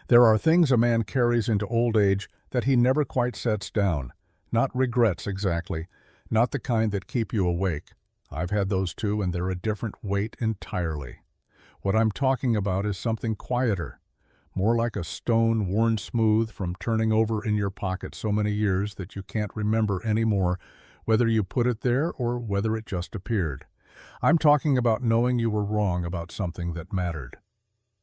There are things a man carries into old age that he never quite sets down. Not regrets exactly, not the kind that keep you awake. I've had those too, and they're a different weight entirely. What I'm talking about is something quieter, more like a stone worn smooth from turning over in your pocket so many years that you can't remember anymore whether you put it there or whether it just appeared. I'm talking about knowing you were wrong about something that mattered.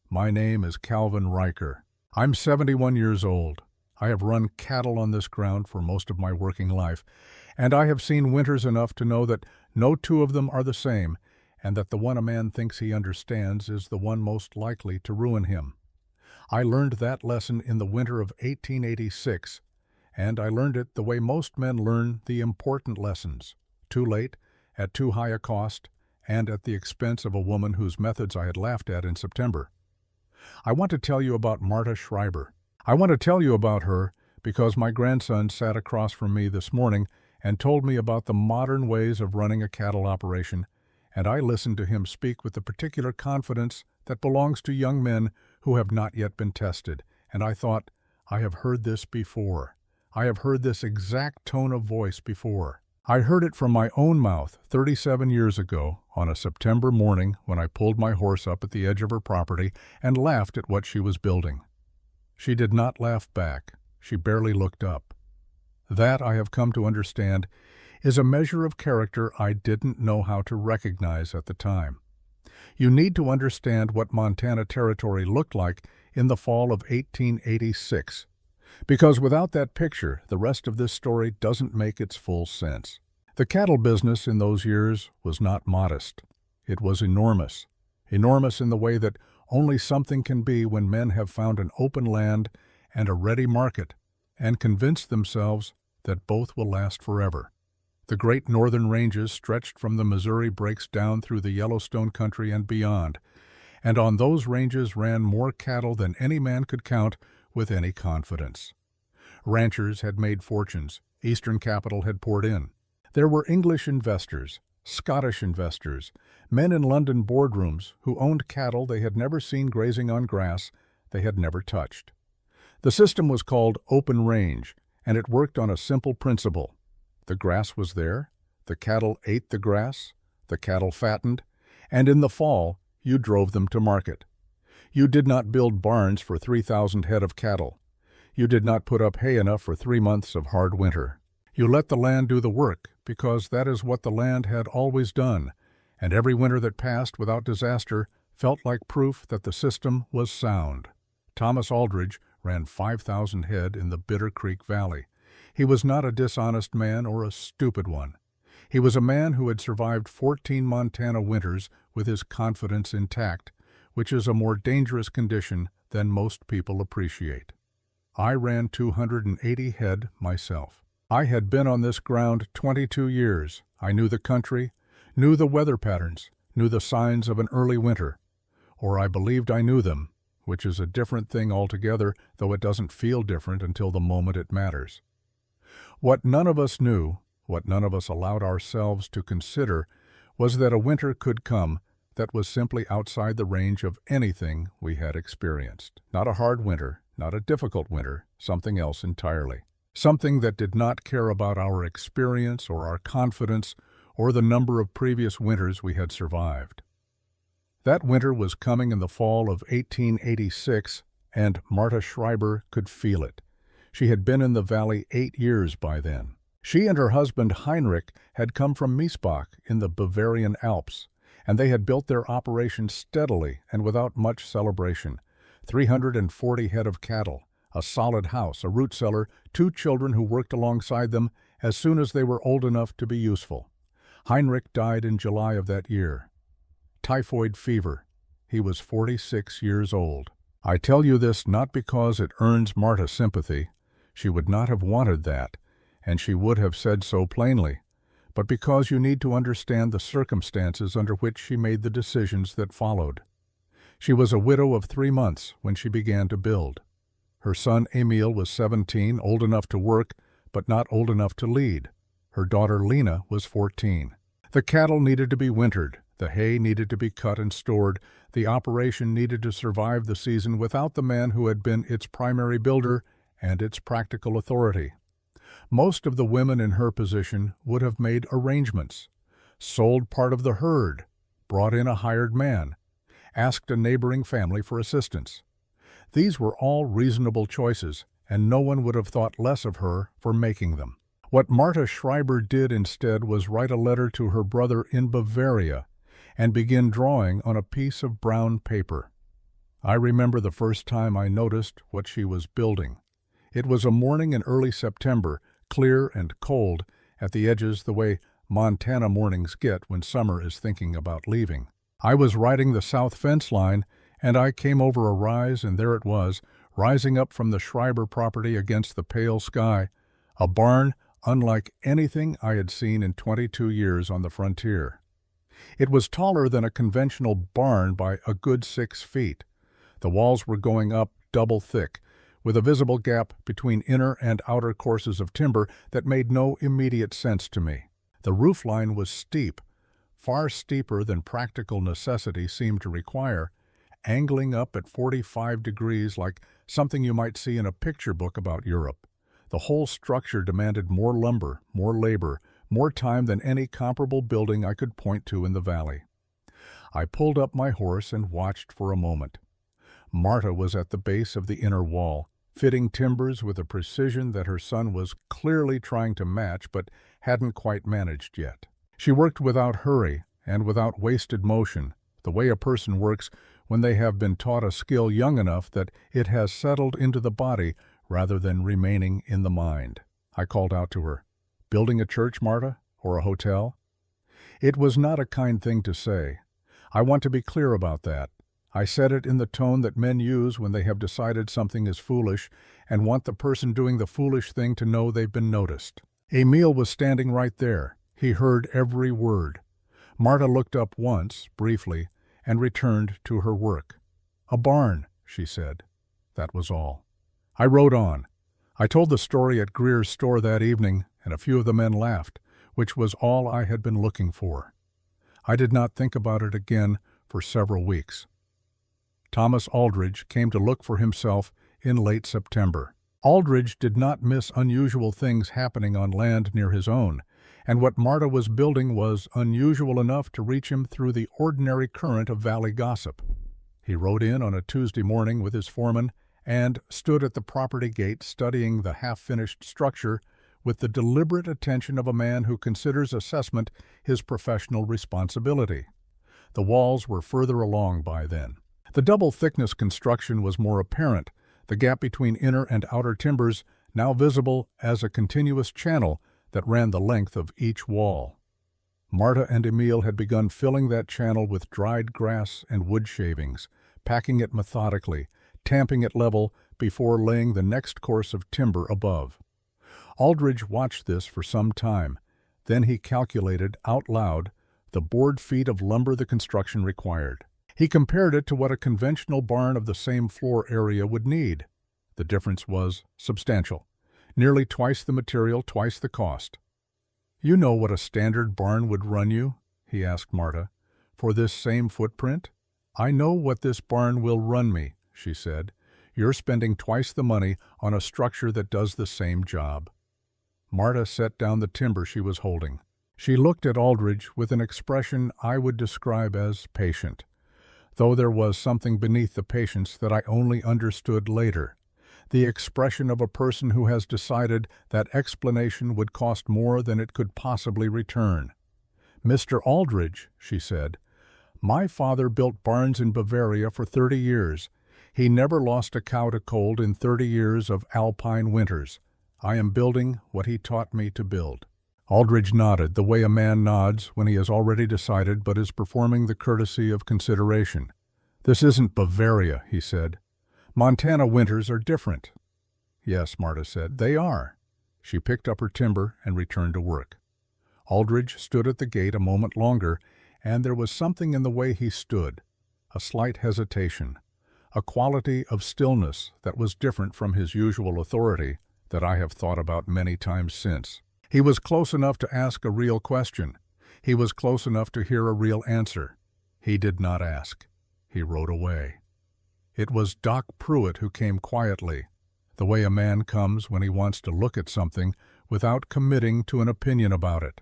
My name is Calvin Riker. I'm 71 years old. I have run cattle on this ground for most of my working life, and I have seen winters enough to know that no two of them are the same, and that the one a man thinks he understands is the one most likely to ruin him. I learned that lesson in the winter of 1886, and I learned it the way most men learn the important lessons, too late, at too high a cost, and at the expense of a woman whose methods I had laughed at in September. I want to tell you about Marta Schreiber. I want to tell you about her because my grandson sat across from me this morning and told me about the modern ways of running a cattle operation, and I listened to him speak with the particular confidence that belongs to young men who have not yet been tested, and I thought, I have heard this before. I have heard this exact tone of voice before. I heard it from my own mouth 37 years ago on a September morning when I pulled my horse up at the edge of her property and laughed at what she was building. She did not laugh back. She barely looked up. That, I have come to understand, is a measure of character I didn't know how to recognize at the time. You need to understand what Montana Territory looked like in the fall of 1886. Because without that picture, the rest of this story doesn't make its full sense. The cattle business in those years was not modest. It was enormous. Enormous in the way that only something can be when men have found an open land and a ready market and convinced themselves that both will last forever. The great northern ranges stretched from the Missouri breaks down through the Yellowstone country and beyond, and on those ranges ran more cattle than any man could count with any confidence. Ranchers had made fortunes. Eastern capital had poured in. There were English investors, Scottish investors, men in London boardrooms who owned cattle they had never seen grazing on grass they had never touched. The system was called open range, and it worked on a simple principle. The grass was there, the cattle ate the grass, the cattle fattened, and in the fall you drove them to market. You did not build barns for 3,000 head of cattle. You did not put up hay enough for 3 months of hard winter. You let the land do the work, because that is what the land had always done, and every winter that passed without disaster felt like proof that the system was sound. Thomas Aldridge ran 5,000 head in the Bitter Creek Valley. He was not a dishonest man or a stupid one. He was a man who had survived 14 Montana winters with his confidence intact, which is a more dangerous condition than most people appreciate. I ran 280 head myself. I had been on this ground 22 years. I knew the country, knew the weather patterns, knew the signs of an early winter. Or I believed I knew them, which is a different thing altogether, though it doesn't feel different until the moment it matters. What none of us knew, what none of us allowed ourselves to consider, was that a winter could come that was simply outside the range of anything we had experienced. Not a hard winter, not a difficult winter, something else entirely. Something that did not care about our experience or our confidence or the number of previous winters we had survived. That winter was coming in the fall of 1886, and Marta Schreiber could feel it. She had been in the valley 8 years by then. She and her husband Heinrich had come from Miesbach in the Bavarian Alps, and they had built their operation steadily and without much celebration. 340 head of cattle, a solid house, a root cellar, 2 children who worked alongside them as soon as they were old enough to be useful. Heinrich died in July of that year. Typhoid fever. He was 46 years old. I tell you this not because it earns Marta sympathy. She would not have wanted that, and she would have said so plainly, but because you need to understand the circumstances under which she made the decisions that followed. She was a widow of 3 months when she began to build. Her son Emil was 17, old enough to work, but not old enough to lead. Her daughter Lena was 14. The cattle needed to be wintered, the hay needed to be cut and stored, The operation needed to survive the season without the man who had been its primary builder and its practical authority. Most of the women in her position would have made arrangements, sold part of the herd, brought in a hired man, asked a neighboring family for assistance. These were all reasonable choices, and no one would have thought less of her for making them. What Marta Schreiber did instead was write a letter to her brother in Bavaria and begin drawing on a piece of brown paper. I remember the first time I noticed what she was building. It was a morning in early September, clear and cold at the edges the way Montana mornings get when summer is thinking about leaving. I was riding the south fence line, and I came over a rise, and there it was, rising up from the Schreiber property against the pale sky, a barn unlike anything I had seen in 22 years on the frontier. It was taller than a conventional barn by a good 6 feet. The walls were going up double thick, with a visible gap between inner and outer courses of timber that made no immediate sense to me. The roof line was steep, far steeper than practical necessity seemed to require, angling up at 45 degrees like something you might see in a picture book about Europe. The whole structure demanded more lumber, more labor, more time than any comparable building I could point to in the valley. I pulled up my horse and watched for a moment. Marta was at the base of the inner wall, fitting timbers with a precision that her son was clearly trying to match but hadn't quite managed yet. She worked without hurry and without wasted motion, the way a person works when they have been taught a skill young enough that it has settled into the body rather than remaining in the mind. I called out to her, "Building a church, Marta, or a hotel?" It was not a kind thing to say. I want to be clear about that. I said it in the tone that men use when they have decided something is foolish and want the person doing the foolish thing to know they've been noticed. Emil was standing right there. He heard every word. Marta looked up once, briefly, and returned to her work. "A barn," she said. That was all. I rode on. I told the story at Greer's store that evening, and a few of the men laughed, which was all I had been looking for. I did not think about it again for several weeks. Thomas Aldridge came to look for himself in late September. Aldridge did not miss unusual things happening on land near his own, and what Marta was building was unusual enough to reach him through the ordinary current of valley gossip. He rode in on a Tuesday morning with his foreman and stood at the property gate studying the half-finished structure with the deliberate attention of a man who considers assessment his professional responsibility. The walls were further along by then. The double-thickness construction was more apparent, the gap between inner and outer timbers now visible as a continuous channel that ran the length of each wall. Marta and Emil had begun filling that channel with dried grass and wood shavings, packing it methodically, tamping it level before laying the next course of timber above. Aldridge watched this for some time. Then he calculated out loud the board feet of lumber the construction required. He compared it to what a conventional barn of the same floor area would need. The difference was substantial. Nearly twice the material, twice the cost. "You know what a standard barn would run you?" he asked Marta. "For this same footprint?" "I know what this barn will run me," she said. "You're spending twice the money on a structure that does the same job." Marta set down the timber she was holding. She looked at Aldridge with an expression I would describe as patient, though there was something beneath the patience that I only understood later, the expression of a person who has decided that explanation would cost more than it could possibly return. "Mr. Aldridge," she said, "my father built barns in Bavaria for 30 years. He never lost a cow to cold in 30 years of alpine winters. I am building what he taught me to build." Aldridge nodded, the way a man nods when he has already decided but is performing the courtesy of consideration. "This isn't Bavaria," he said. "Montana winters are different." "Yes," Marta said, "they are." She picked up her timber and returned to work. Aldridge stood at the gate a moment longer, and there was something in the way he stood, a slight hesitation, a quality of stillness that was different from his usual authority that I have thought about many times since. He was close enough to ask a real question. He was close enough to hear a real answer. He did not ask. he rode away. It was Doc Pruitt who came quietly, the way a man comes when he wants to look at something without committing to an opinion about it.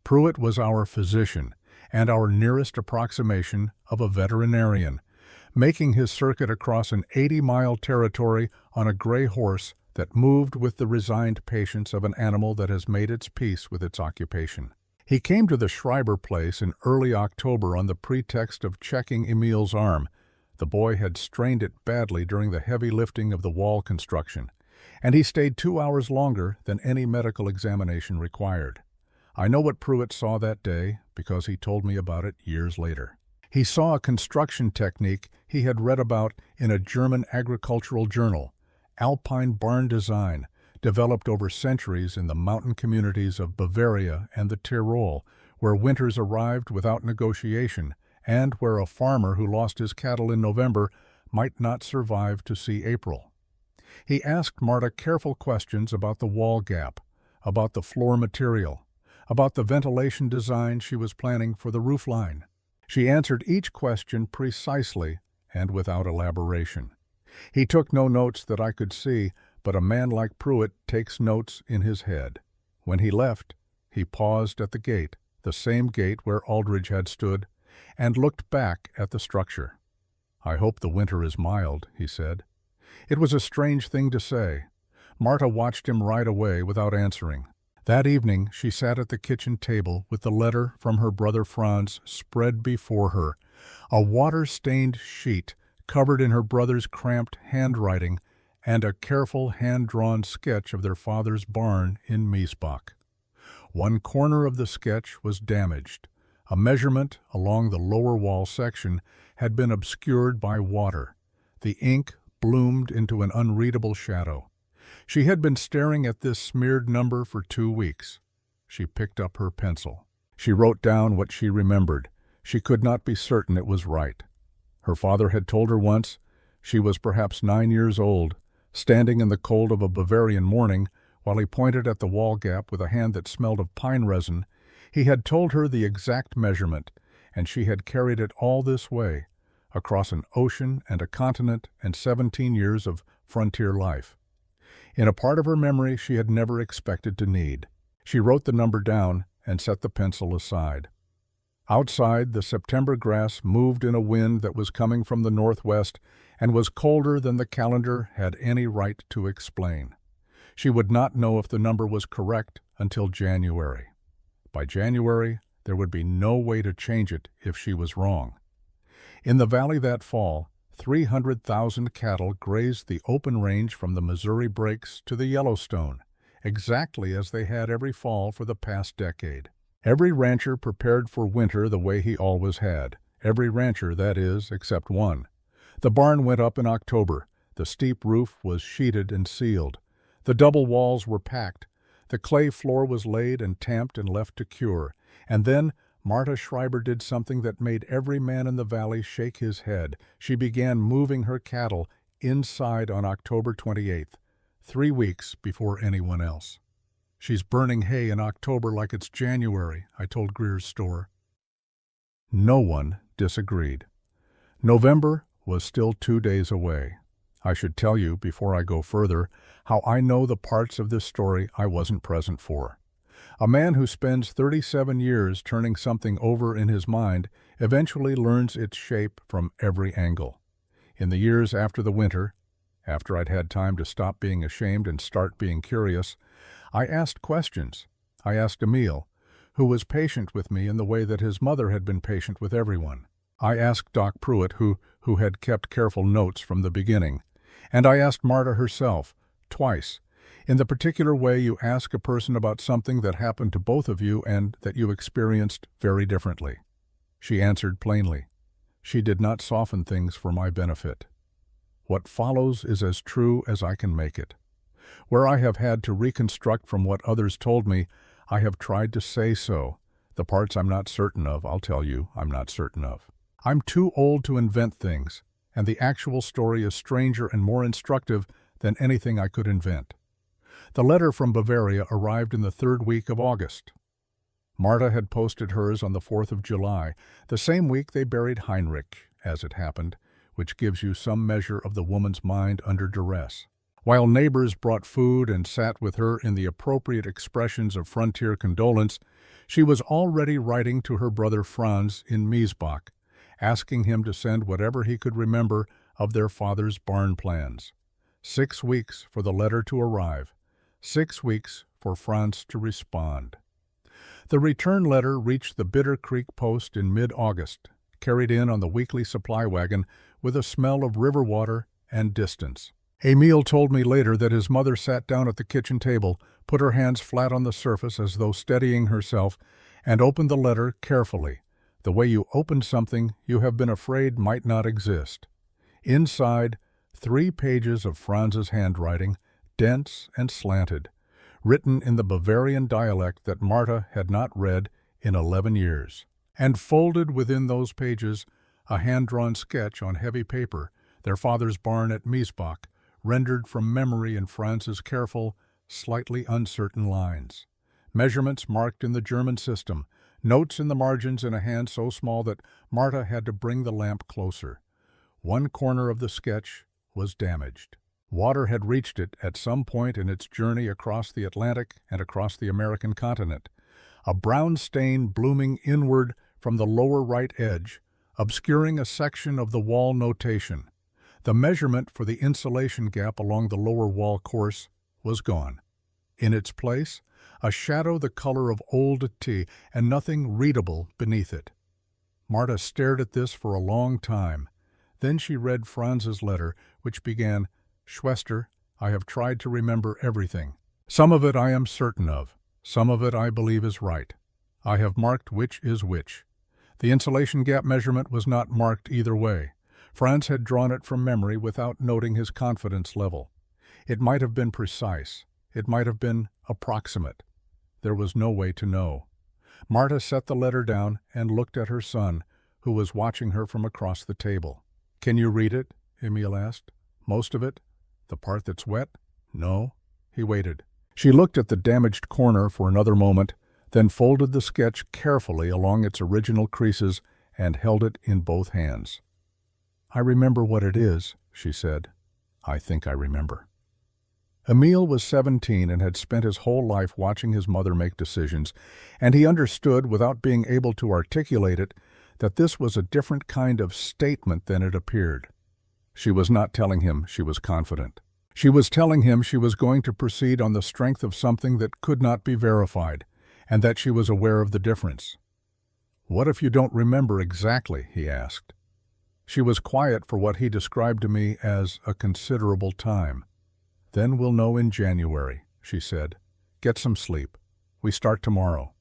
Pruitt was our physician and our nearest approximation of a veterinarian, making his circuit across an 80-mile territory on a gray horse that moved with the resigned patience of an animal that has made its peace with its occupation. He came to the Schreiber place in early October on the pretext of checking Emil's arm. The boy had strained it badly during the heavy lifting of the wall construction, and he stayed 2 hours longer than any medical examination required. I know what Pruitt saw that day because he told me about it years later. He saw a construction technique he had read about in a German agricultural journal, alpine barn design, developed over centuries in the mountain communities of Bavaria and the Tyrol, where winters arrived without negotiation and where a farmer who lost his cattle in November might not survive to see April. He asked Marta careful questions about the wall gap, about the floor material, about the ventilation design she was planning for the roof line. She answered each question precisely and without elaboration. He took no notes that I could see, but a man like Pruitt takes notes in his head. When he left, he paused at the gate, the same gate where Aldridge had stood, and looked back at the structure. "I hope the winter is mild," he said. It was a strange thing to say. Marta watched him ride away without answering. That evening she sat at the kitchen table with the letter from her brother Franz spread before her, a water-stained sheet covered in her brother's cramped handwriting and a careful hand-drawn sketch of their father's barn in Miesbach. One corner of the sketch was damaged. A measurement along the lower wall section had been obscured by water. The ink bloomed into an unreadable shadow. She had been staring at this smeared number for 2 weeks. She picked up her pencil. She wrote down what she remembered. She could not be certain it was right. Her father had told her once, she was perhaps 9 years old, standing in the cold of a Bavarian morning, while he pointed at the wall gap with a hand that smelled of pine resin. He had told her the exact measurement, and she had carried it all this way, across an ocean and a continent and 17 years of frontier life. In a part of her memory she had never expected to need. She wrote the number down and set the pencil aside. Outside, the September grass moved in a wind that was coming from the northwest and was colder than the calendar had any right to explain. She would not know if the number was correct until January. By January, there would be no way to change it if she was wrong. In the valley that fall, 300,000 cattle grazed the open range from the Missouri Breaks to the Yellowstone, exactly as they had every fall for the past decade. Every rancher prepared for winter the way he always had. Every rancher, that is, except one. The barn went up in October. The steep roof was sheeted and sealed. The double walls were packed. The clay floor was laid and tamped and left to cure. And then Marta Schreiber did something that made every man in the valley shake his head. She began moving her cattle inside on October 28th, 3 weeks before anyone else. "She's burning hay in October like it's January," I told Greer's store. No one disagreed. November was still 2 days away. I should tell you, before I go further, how I know the parts of this story I wasn't present for. A man who spends 37 years turning something over in his mind eventually learns its shape from every angle. In the years after the winter, after I'd had time to stop being ashamed and start being curious, I asked questions. I asked Emil, who was patient with me in the way that his mother had been patient with everyone. I asked Doc Pruitt, who had kept careful notes from the beginning. And I asked Marta herself, twice, in the particular way you ask a person about something that happened to both of you and that you experienced very differently. She answered plainly. She did not soften things for my benefit. What follows is as true as I can make it. Where I have had to reconstruct from what others told me, I have tried to say so. The parts I'm not certain of, I'll tell you, I'm not certain of. I'm too old to invent things, and the actual story is stranger and more instructive than anything I could invent. The letter from Bavaria arrived in the 3rd week of August. Marta had posted hers on the 4th of July, the same week they buried Heinrich, as it happened, which gives you some measure of the woman's mind under duress. While neighbors brought food and sat with her in the appropriate expressions of frontier condolence, she was already writing to her brother Franz in Miesbach, asking him to send whatever he could remember of their father's barn plans. 6 weeks for the letter to arrive. 6 weeks for Franz to respond. The return letter reached the Bitter Creek post in mid-August, carried in on the weekly supply wagon with a smell of river water and distance. Emil told me later that his mother sat down at the kitchen table, put her hands flat on the surface as though steadying herself, and opened the letter carefully, the way you opened something you have been afraid might not exist. Inside, 3 pages of Franz's handwriting, dense and slanted, written in the Bavarian dialect that Marta had not read in 11 years. And folded within those pages, a hand-drawn sketch on heavy paper, their father's barn at Miesbach, rendered from memory in Franz's careful, slightly uncertain lines. Measurements marked in the German system, notes in the margins in a hand so small that Marta had to bring the lamp closer. One corner of the sketch was damaged. Water had reached it at some point in its journey across the Atlantic and across the American continent. A brown stain blooming inward from the lower right edge, obscuring a section of the wall notation. The measurement for the insulation gap along the lower wall course was gone. In its place, a shadow the color of old tea and nothing readable beneath it. Marta stared at this for a long time. Then she read Franz's letter, which began, "Schwester, I have tried to remember everything. Some of it I am certain of. Some of it I believe is right. I have marked which is which." The insulation gap measurement was not marked either way. Franz had drawn it from memory without noting his confidence level. It might have been precise. It might have been approximate. There was no way to know. Marta set the letter down and looked at her son, who was watching her from across the table. "Can you read it?" Emil asked. "Most of it? The part that's wet?" "No." He waited. She looked at the damaged corner for another moment, then folded the sketch carefully along its original creases and held it in both hands. "I remember what it is," she said. "I think I remember." Emil was 17 and had spent his whole life watching his mother make decisions, and he understood, without being able to articulate it, that this was a different kind of statement than it appeared. She was not telling him she was confident. She was telling him she was going to proceed on the strength of something that could not be verified, and that she was aware of the difference. "What if you don't remember exactly?" he asked. She was quiet for what he described to me as a considerable time. "Then we'll know in January," she said. "Get some sleep. We start tomorrow."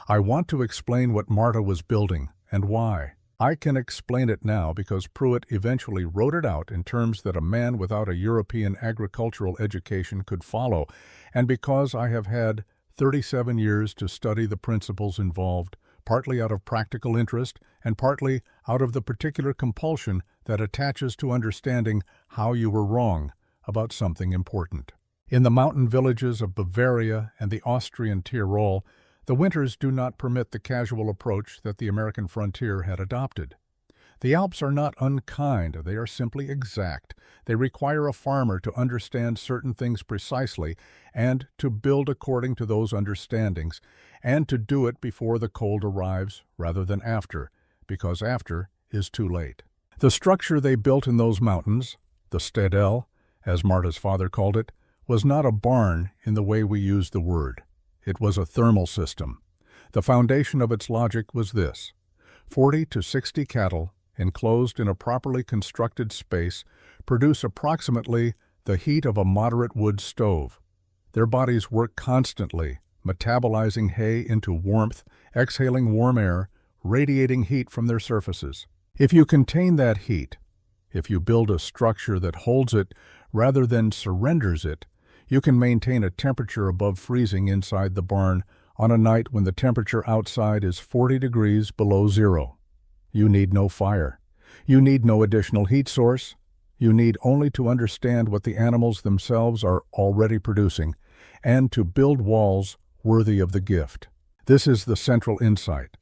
I want to explain what Marta was building and why. I can explain it now because Pruitt eventually wrote it out in terms that a man without a European agricultural education could follow, and because I have had 37 years to study the principles involved, partly out of practical interest and partly out of the particular compulsion that attaches to understanding how you were wrong about something important. In the mountain villages of Bavaria and the Austrian Tyrol, the winters do not permit the casual approach that the American frontier had adopted. The Alps are not unkind, they are simply exact. They require a farmer to understand certain things precisely and to build according to those understandings, and to do it before the cold arrives rather than after, because after is too late. The structure they built in those mountains, the Stadel, as Marta's father called it, was not a barn in the way we use the word. It was a thermal system. The foundation of its logic was this: 40 to 60 cattle, enclosed in a properly constructed space, produce approximately the heat of a moderate wood stove. Their bodies work constantly, metabolizing hay into warmth, exhaling warm air, radiating heat from their surfaces. If you contain that heat, if you build a structure that holds it rather than surrenders it, you can maintain a temperature above freezing inside the barn on a night when the temperature outside is 40 degrees below zero. You need no fire. You need no additional heat source. You need only to understand what the animals themselves are already producing, and to build walls worthy of the gift. This is the central insight,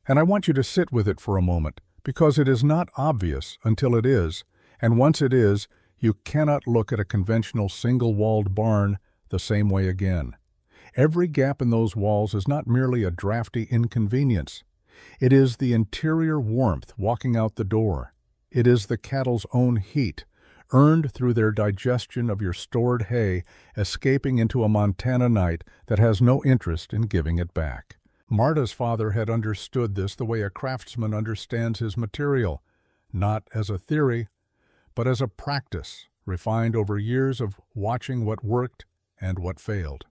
and I want you to sit with it for a moment, because it is not obvious until it is, and once it is, you cannot look at a conventional single-walled barn the same way again. Every gap in those walls is not merely a drafty inconvenience. It is the interior warmth walking out the door. It is the cattle's own heat, earned through their digestion of your stored hay, escaping into a Montana night that has no interest in giving it back. Marta's father had understood this the way a craftsman understands his material, not as a theory, but as a practice refined over years of watching what worked and what failed.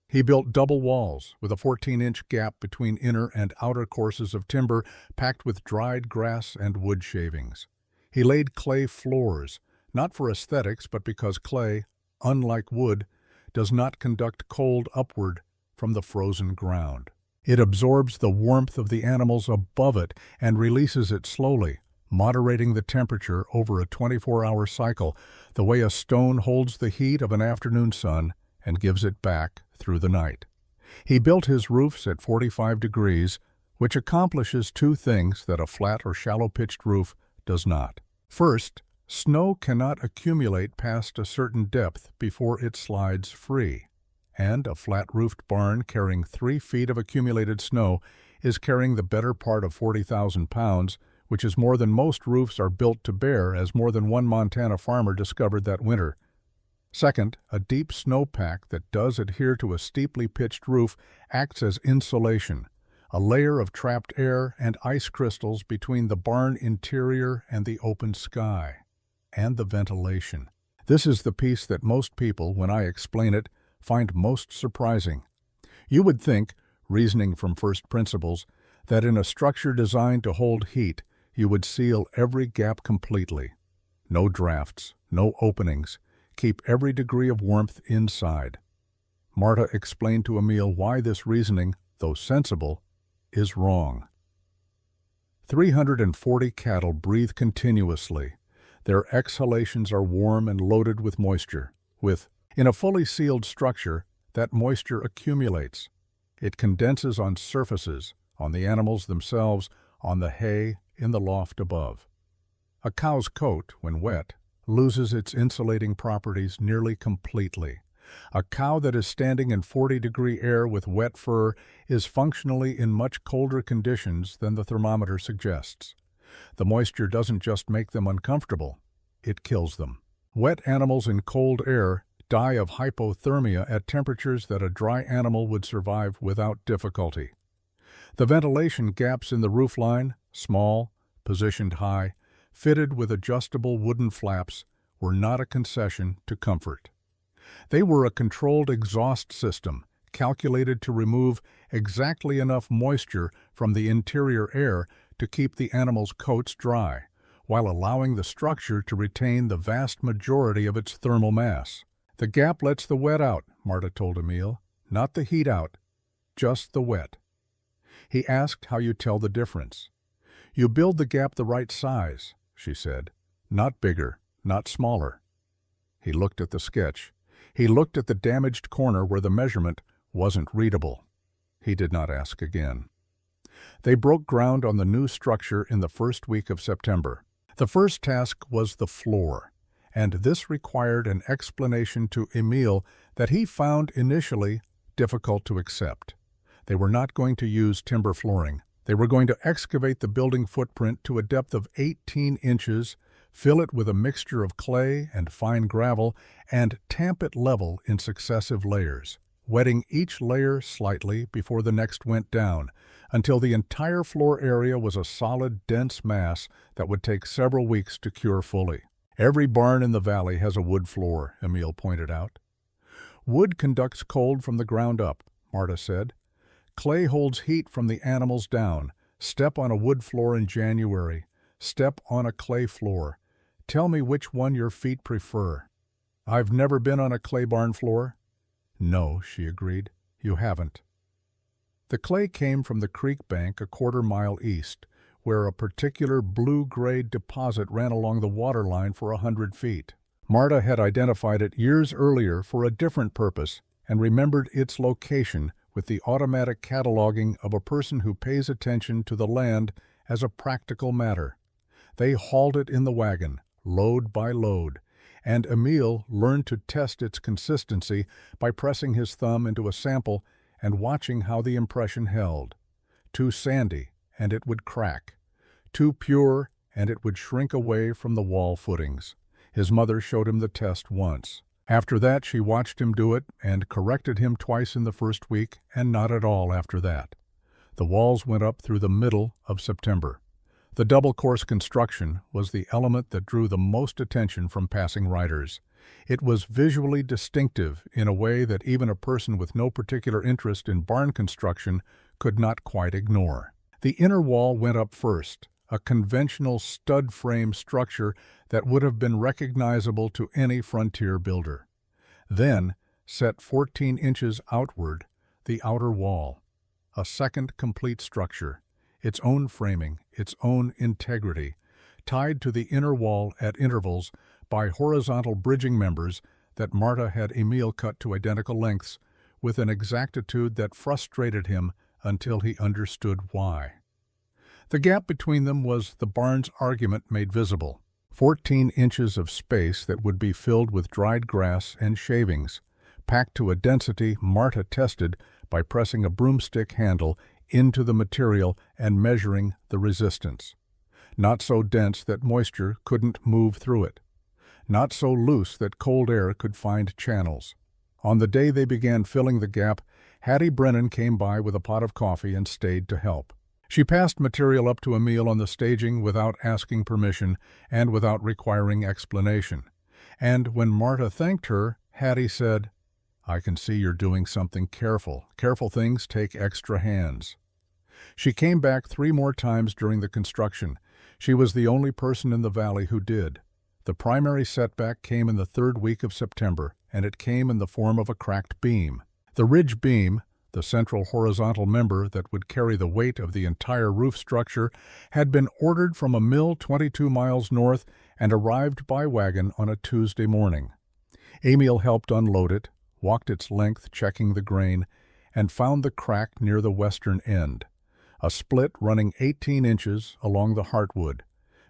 He built double walls with a 14-inch gap between inner and outer courses of timber packed with dried grass and wood shavings. He laid clay floors, not for aesthetics but because clay, unlike wood, does not conduct cold upward from the frozen ground. It absorbs the warmth of the animals above it and releases it slowly, moderating the temperature over a 24-hour cycle, the way a stone holds the heat of an afternoon sun and gives it back through the night. He built his roofs at 45 degrees, which accomplishes two things that a flat or shallow-pitched roof does not. First, snow cannot accumulate past a certain depth before it slides free, and a flat-roofed barn carrying 3 feet of accumulated snow is carrying the better part of 40,000 pounds, which is more than most roofs are built to bear, as more than one Montana farmer discovered that winter. Second, a deep snowpack that does adhere to a steeply pitched roof acts as insulation, a layer of trapped air and ice crystals between the barn interior and the open sky. And the ventilation. This is the piece that most people, when I explain it, find most surprising. You would think, reasoning from first principles, that in a structure designed to hold heat, you would seal every gap completely. No drafts, no openings. Keep every degree of warmth inside. Marta explained to Emil why this reasoning, though sensible, is wrong. 340 cattle breathe continuously. Their exhalations are warm and loaded with moisture. In a fully sealed structure, that moisture accumulates. It condenses on surfaces, on the animals themselves, on the hay in the loft above. A cow's coat, when wet, loses its insulating properties nearly completely. A cow that is standing in 40-degree air with wet fur is functionally in much colder conditions than the thermometer suggests. The moisture doesn't just make them uncomfortable, it kills them. Wet animals in cold air die of hypothermia at temperatures that a dry animal would survive without difficulty. The ventilation gaps in the roofline, small, positioned high, fitted with adjustable wooden flaps, were not a concession to comfort. They were a controlled exhaust system, calculated to remove exactly enough moisture from the interior air to keep the animals' coats dry, while allowing the structure to retain the vast majority of its thermal mass. The gap lets the wet out, Marta told Emil, not the heat out, just the wet. He asked how you tell the difference. You build the gap the right size, she said, not bigger, not smaller. He looked at the sketch. He looked at the damaged corner where the measurement wasn't readable. He did not ask again. They broke ground on the new structure in the first week of September. The first task was the floor, and this required an explanation to Emil that he found initially difficult to accept. They were not going to use timber flooring. They were going to excavate the building footprint to a depth of 18 inches, fill it with a mixture of clay and fine gravel, and tamp it level in successive layers, wetting each layer slightly before the next went down, until the entire floor area was a solid, dense mass that would take several weeks to cure fully. Every barn in the valley has a wood floor, Emil pointed out. Wood conducts cold from the ground up, Marta said. Clay holds heat from the animals down. Step on a wood floor in January. Step on a clay floor. Tell me which one your feet prefer. I've never been on a clay barn floor. No, she agreed. You haven't. The clay came from the creek bank a quarter-mile east, where a particular blue-gray deposit ran along the waterline for 100 feet. Marta had identified it years earlier for a different purpose and remembered its location with the automatic cataloging of a person who pays attention to the land as a practical matter. They hauled it in the wagon, load by load, and Emil learned to test its consistency by pressing his thumb into a sample and watching how the impression held. Too sandy, and it would crack. Too pure, and it would shrink away from the wall footings. His mother showed him the test once. After that, she watched him do it and corrected him twice in the first week and not at all after that. The walls went up through the middle of September. The double-course construction was the element that drew the most attention from passing riders. It was visually distinctive in a way that even a person with no particular interest in barn construction could not quite ignore. The inner wall went up first, a conventional stud frame structure that would have been recognizable to any frontier builder. Then, set 14 inches outward, the outer wall, a second complete structure, its own framing, its own integrity, tied to the inner wall at intervals by horizontal bridging members that Marta had Emil cut to identical lengths with an exactitude that frustrated him until he understood why. The gap between them was the barn's argument made visible. 14 inches of space that would be filled with dried grass and shavings, packed to a density Marta tested by pressing a broomstick handle into the material and measuring the resistance. Not so dense that moisture couldn't move through it. Not so loose that cold air could find channels. On the day they began filling the gap, Hattie Brennan came by with a pot of coffee and stayed to help. She passed material up to Emil on the staging without asking permission and without requiring explanation. And when Marta thanked her, Hattie said, "I can see you're doing something careful. Careful things take extra hands." She came back 3 more times during the construction. She was the only person in the valley who did. The primary setback came in the 3rd week of September, and it came in the form of a cracked beam. The ridge beam, the central horizontal member that would carry the weight of the entire roof structure, had been ordered from a mill 22 miles north and arrived by wagon on a Tuesday morning. Emil helped unload it, walked its length checking the grain, and found the crack near the western end, a split running 18 inches along the heartwood,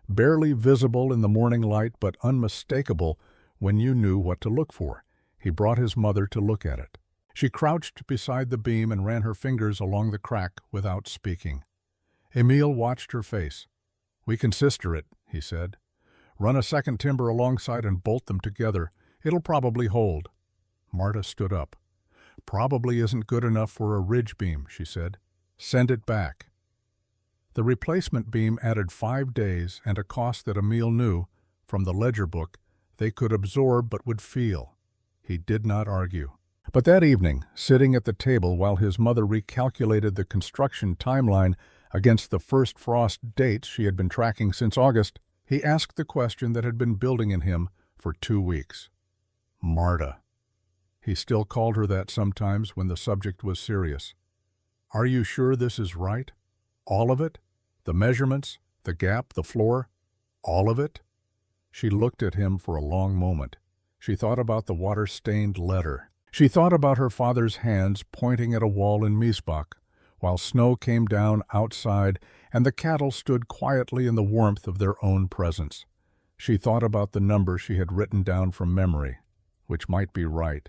barely visible in the morning light but unmistakable when you knew what to look for. He brought his mother to look at it. She crouched beside the beam and ran her fingers along the crack without speaking. Emil watched her face. "We can sister it," he said. "Run a second timber alongside and bolt them together. It'll probably hold." Marta stood up. "Probably isn't good enough for a ridge beam," she said. "Send it back." The replacement beam added 5 days and a cost that Emil knew, from the ledger book, they could absorb but would feel. He did not argue. But that evening, sitting at the table while his mother recalculated the construction timeline against the first frost dates she had been tracking since August, he asked the question that had been building in him for 2 weeks. Marta. He still called her that sometimes when the subject was serious. "Are you sure this is right? All of it? The measurements, the gap, the floor? All of it?" She looked at him for a long moment. She thought about the water-stained letter. She thought about her father's hands pointing at a wall in Miesbach, while snow came down outside and the cattle stood quietly in the warmth of their own presence. She thought about the number she had written down from memory, which might be right,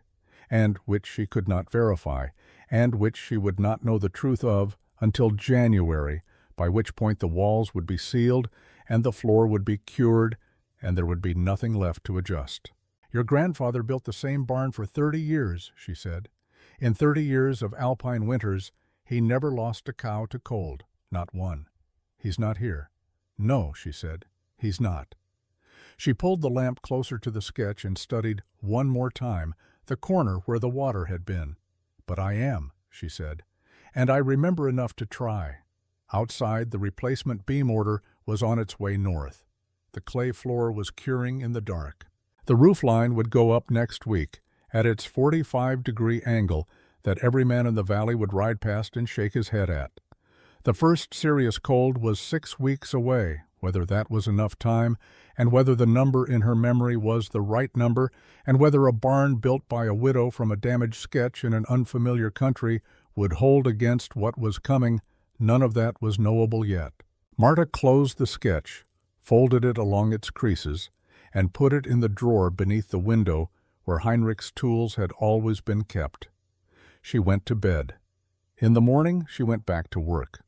and which she could not verify, and which she would not know the truth of until January, by which point the walls would be sealed and the floor would be cured and there would be nothing left to adjust. "Your grandfather built the same barn for 30 years, she said. "In 30 years of alpine winters, he never lost a cow to cold, not one. He's not here." "No," she said, "he's not." She pulled the lamp closer to the sketch and studied one more time the corner where the water had been. "But I am," she said, "and I remember enough to try." Outside, the replacement beam order was on its way north. The clay floor was curing in the dark. The roof line would go up next week, at its 45-degree angle that every man in the valley would ride past and shake his head at. The first serious cold was 6 weeks away, whether that was enough time, and whether the number in her memory was the right number, and whether a barn built by a widow from a damaged sketch in an unfamiliar country would hold against what was coming, none of that was knowable yet. Marta closed the sketch, folded it along its creases, and put it in the drawer beneath the window where Heinrich's tools had always been kept. She went to bed. In the morning, she went back to work.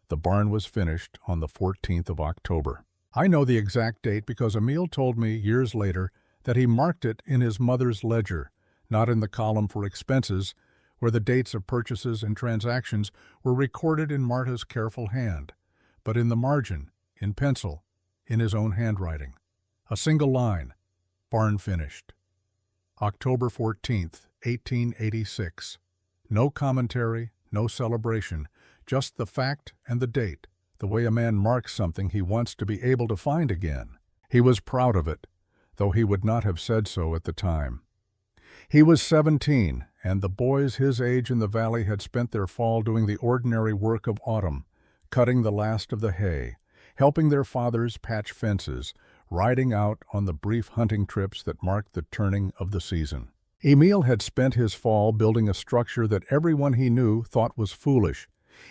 The barn was finished on the 14th of October. I know the exact date because Emil told me years later that he marked it in his mother's ledger, not in the column for expenses, where the dates of purchases and transactions were recorded in Marta's careful hand, but in the margin, in pencil, in his own handwriting. A single line, barn finished. October 14th, 1886. No commentary, no celebration, just the fact and the date, the way a man marks something he wants to be able to find again. He was proud of it, though he would not have said so at the time. He was 17, and the boys his age in the valley had spent their fall doing the ordinary work of autumn, cutting the last of the hay, helping their fathers patch fences, riding out on the brief hunting trips that marked the turning of the season. Emil had spent his fall building a structure that everyone he knew thought was foolish,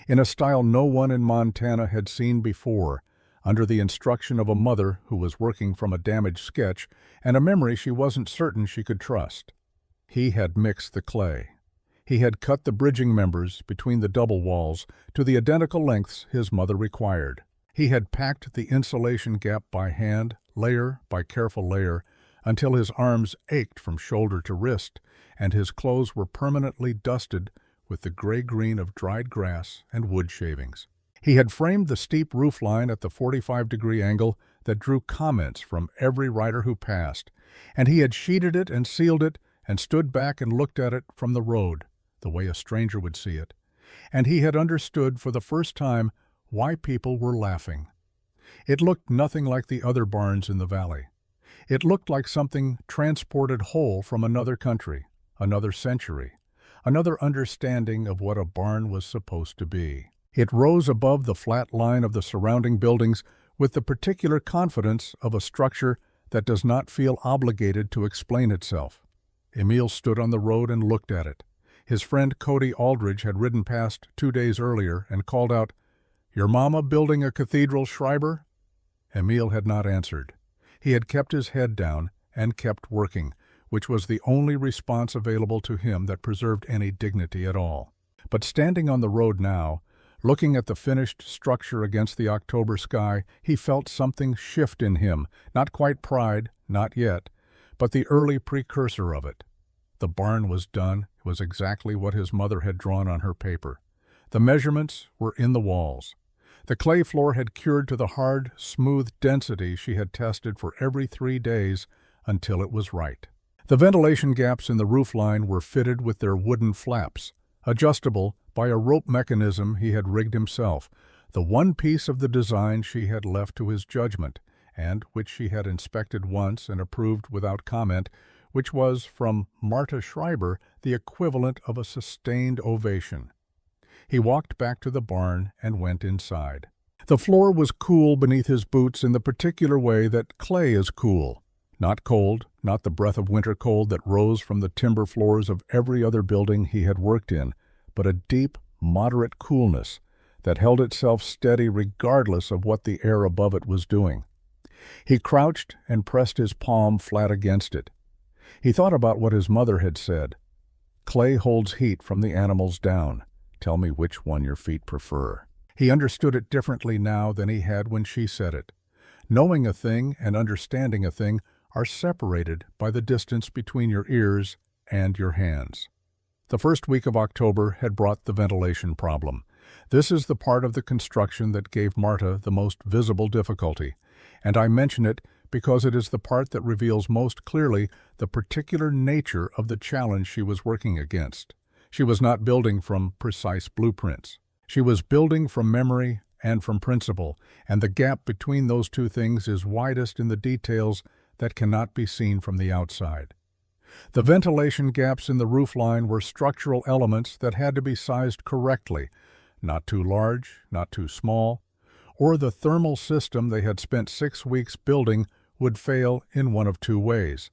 in a style no one in Montana had seen before, under the instruction of a mother who was working from a damaged sketch and a memory she wasn't certain she could trust. He had mixed the clay. He had cut the bridging members between the double walls to the identical lengths his mother required. He had packed the insulation gap by hand, layer by careful layer, until his arms ached from shoulder to wrist, and his clothes were permanently dusted with the gray-green of dried grass and wood shavings. He had framed the steep roofline at the 45-degree angle that drew comments from every rider who passed, and he had sheeted it and sealed it and stood back and looked at it from the road, the way a stranger would see it, and he had understood for the first time why people were laughing. It looked nothing like the other barns in the valley. It looked like something transported whole from another country, another century, another understanding of what a barn was supposed to be. It rose above the flat line of the surrounding buildings with the particular confidence of a structure that does not feel obligated to explain itself. Emil stood on the road and looked at it. His friend Cody Aldridge had ridden past 2 days earlier and called out, "Your mama building a cathedral, Schreiber?" Emil had not answered. He had kept his head down and kept working, which was the only response available to him that preserved any dignity at all. But standing on the road now, looking at the finished structure against the October sky, he felt something shift in him, not quite pride, not yet, but the early precursor of it. The barn was done. It was exactly what his mother had drawn on her paper. The measurements were in the walls. The clay floor had cured to the hard, smooth density she had tested for every 3 days until it was right. The ventilation gaps in the roofline were fitted with their wooden flaps, adjustable by a rope mechanism he had rigged himself, the one piece of the design she had left to his judgment, and which she had inspected once and approved without comment, which was, from Marta Schreiber, the equivalent of a sustained ovation. He walked back to the barn and went inside. The floor was cool beneath his boots in the particular way that clay is cool. Not cold, not the breath of winter cold that rose from the timber floors of every other building he had worked in, but a deep, moderate coolness that held itself steady regardless of what the air above it was doing. He crouched and pressed his palm flat against it. He thought about what his mother had said. Clay holds heat from the animals down. Tell me which one your feet prefer. He understood it differently now than he had when she said it. Knowing a thing and understanding a thing are separated by the distance between your ears and your hands. The first week of October had brought the ventilation problem. This is the part of the construction that gave Marta the most visible difficulty, and I mention it because it is the part that reveals most clearly the particular nature of the challenge she was working against. She was not building from precise blueprints. She was building from memory and from principle, and the gap between those two things is widest in the details that cannot be seen from the outside. The ventilation gaps in the roofline were structural elements that had to be sized correctly, not too large, not too small, or the thermal system they had spent 6 weeks building would fail in one of 2 ways.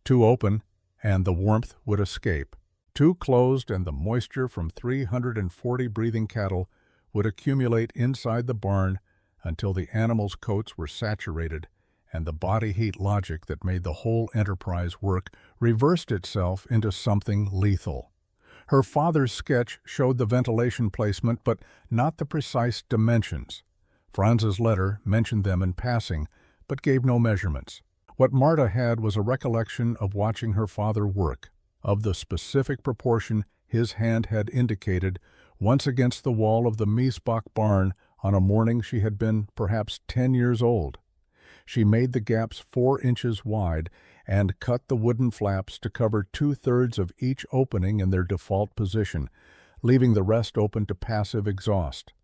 Too open, and the warmth would escape. Too closed, and the moisture from 340 breathing cattle would accumulate inside the barn until the animals' coats were saturated and the body heat logic that made the whole enterprise work reversed itself into something lethal. Her father's sketch showed the ventilation placement, but not the precise dimensions. Franz's letter mentioned them in passing, but gave no measurements. What Marta had was a recollection of watching her father work, of the specific proportion his hand had indicated once against the wall of the Miesbach barn on a morning she had been perhaps 10 years old. She made the gaps 4 inches wide and cut the wooden flaps to cover 2/3 of each opening in their default position, leaving the rest open to passive exhaust.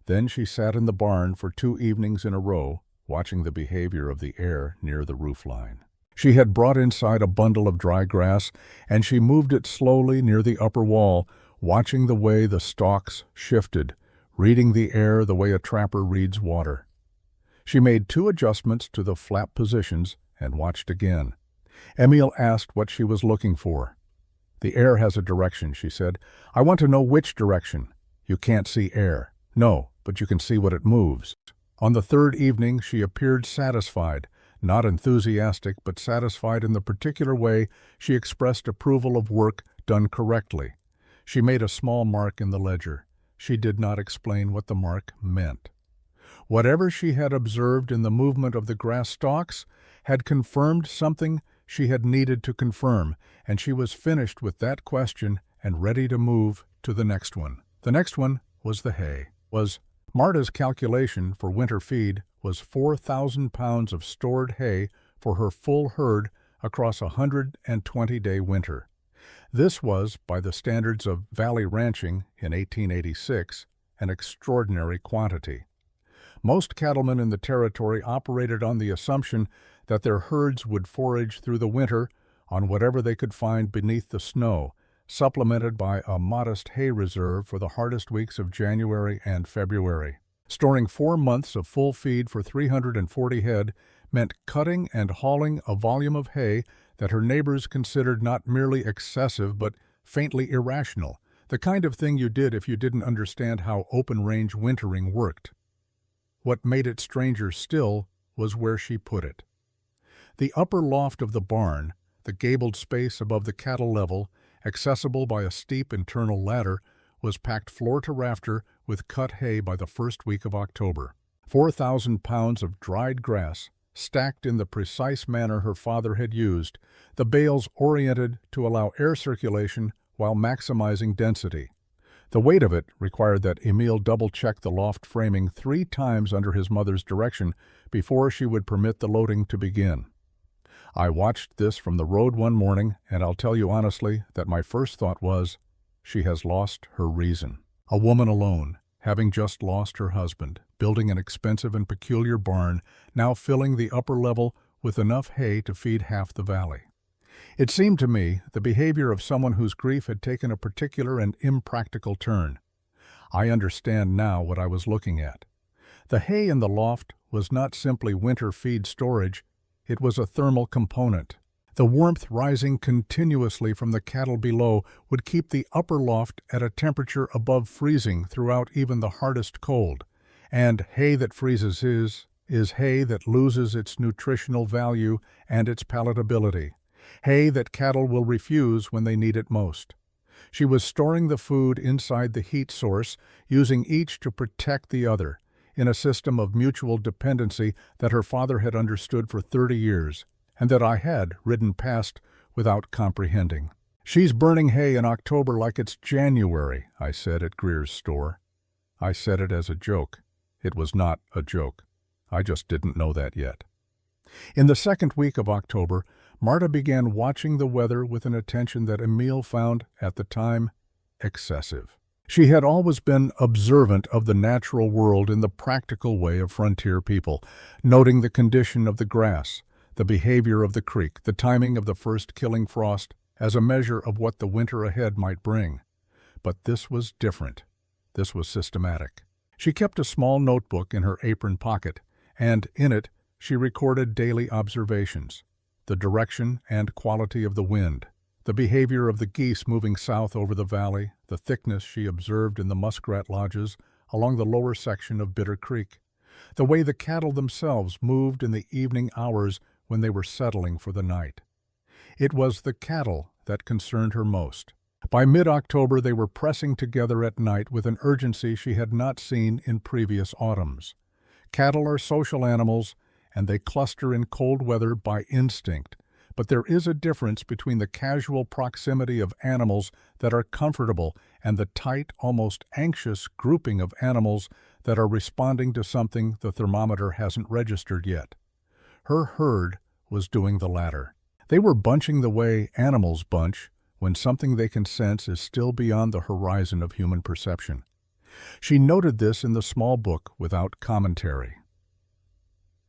Then she sat in the barn for 2 evenings in a row, watching the behavior of the air near the roofline. She had brought inside a bundle of dry grass, and she moved it slowly near the upper wall, watching the way the stalks shifted, reading the air the way a trapper reads water. She made 2 adjustments to the flap positions and watched again. Emil asked what she was looking for. "The air has a direction," she said. "I want to know which direction." "You can't see air." "No, but you can see what it moves." On the 3rd evening she appeared satisfied, not enthusiastic, but satisfied in the particular way she expressed approval of work done correctly. She made a small mark in the ledger. She did not explain what the mark meant. Whatever she had observed in the movement of the grass stalks had confirmed something she had needed to confirm, and she was finished with that question and ready to move to the next one. The next one was the hay. Marta's calculation for winter feed was 4,000 pounds of stored hay for her full herd across a 120-day winter. This was, by the standards of valley ranching in 1886, an extraordinary quantity. Most cattlemen in the territory operated on the assumption that their herds would forage through the winter on whatever they could find beneath the snow, supplemented by a modest hay reserve for the hardest weeks of January and February. Storing 4 months of full feed for 340 head meant cutting and hauling a volume of hay that her neighbors considered not merely excessive but faintly irrational, the kind of thing you did if you didn't understand how open-range wintering worked. What made it stranger still was where she put it. The upper loft of the barn, the gabled space above the cattle level, accessible by a steep internal ladder, was packed floor to rafter with cut hay by the 1st week of October. 4,000 pounds of dried grass, stacked in the precise manner her father had used, the bales oriented to allow air circulation while maximizing density. The weight of it required that Emil double-check the loft framing 3 times under his mother's direction before she would permit the loading to begin. I watched this from the road one morning, and I'll tell you honestly that my first thought was, she has lost her reason. A woman alone, having just lost her husband, building an expensive and peculiar barn, now filling the upper level with enough hay to feed half the valley. It seemed to me the behavior of someone whose grief had taken a particular and impractical turn. I understand now what I was looking at. The hay in the loft was not simply winter feed storage, it was a thermal component. The warmth rising continuously from the cattle below would keep the upper loft at a temperature above freezing throughout even the hardest cold. And hay that freezes is hay that loses its nutritional value and its palatability. Hay that cattle will refuse when they need it most. She was storing the food inside the heat source, using each to protect the other, in a system of mutual dependency that her father had understood for 30 years, and that I had ridden past without comprehending. "She's burning hay in October like it's January," I said at Greer's store. I said it as a joke. It was not a joke. I just didn't know that yet. In the 2nd week of October, Marta began watching the weather with an attention that Emil found, at the time, excessive. She had always been observant of the natural world in the practical way of frontier people, noting the condition of the grass, the behavior of the creek, the timing of the first killing frost, as a measure of what the winter ahead might bring. But this was different. This was systematic. She kept a small notebook in her apron pocket, and in it she recorded daily observations, the direction and quality of the wind, the behavior of the geese moving south over the valley, the thickness she observed in the muskrat lodges along the lower section of Bitter Creek, the way the cattle themselves moved in the evening hours when they were settling for the night. It was the cattle that concerned her most. By mid-October they were pressing together at night with an urgency she had not seen in previous autumns. Cattle are social animals, and they cluster in cold weather by instinct. But there is a difference between the casual proximity of animals that are comfortable and the tight, almost anxious grouping of animals that are responding to something the thermometer hasn't registered yet. Her herd was doing the latter. They were bunching the way animals bunch when something they can sense is still beyond the horizon of human perception. She noted this in the small book without commentary.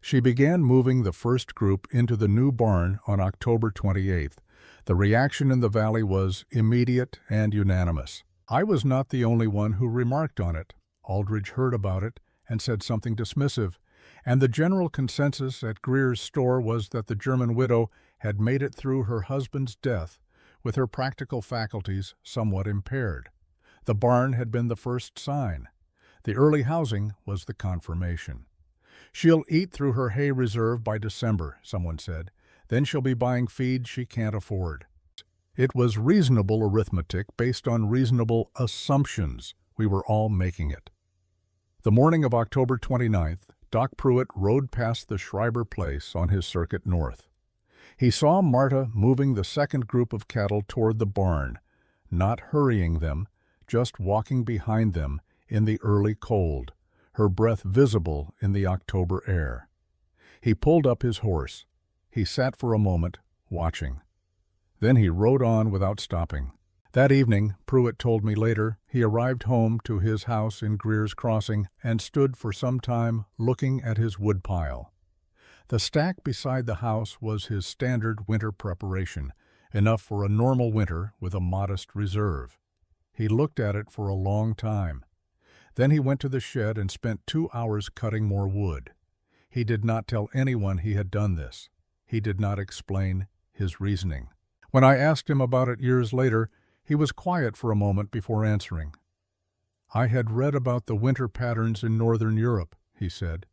She began moving the first group into the new barn on October 28th. The reaction in the valley was immediate and unanimous. I was not the only one who remarked on it. Aldridge heard about it and said something dismissive, and the general consensus at Greer's store was that the German widow had made it through her husband's death with her practical faculties somewhat impaired. The barn had been the first sign. The early housing was the confirmation. "She'll eat through her hay reserve by December," someone said. "Then she'll be buying feed she can't afford." It was reasonable arithmetic based on reasonable assumptions. We were all making it. The morning of October 29th, Doc Pruitt rode past the Schreiber place on his circuit north. He saw Marta moving the second group of cattle toward the barn, not hurrying them, just walking behind them in the early cold, her breath visible in the October air. He pulled up his horse. He sat for a moment, watching. Then he rode on without stopping. That evening, Pruitt told me later, he arrived home to his house in Greer's Crossing and stood for some time looking at his woodpile. The stack beside the house was his standard winter preparation, enough for a normal winter with a modest reserve. He looked at it for a long time. Then he went to the shed and spent 2 hours cutting more wood. He did not tell anyone he had done this. He did not explain his reasoning. When I asked him about it years later, he was quiet for a moment before answering. "I had read about the winter patterns in Northern Europe," he said.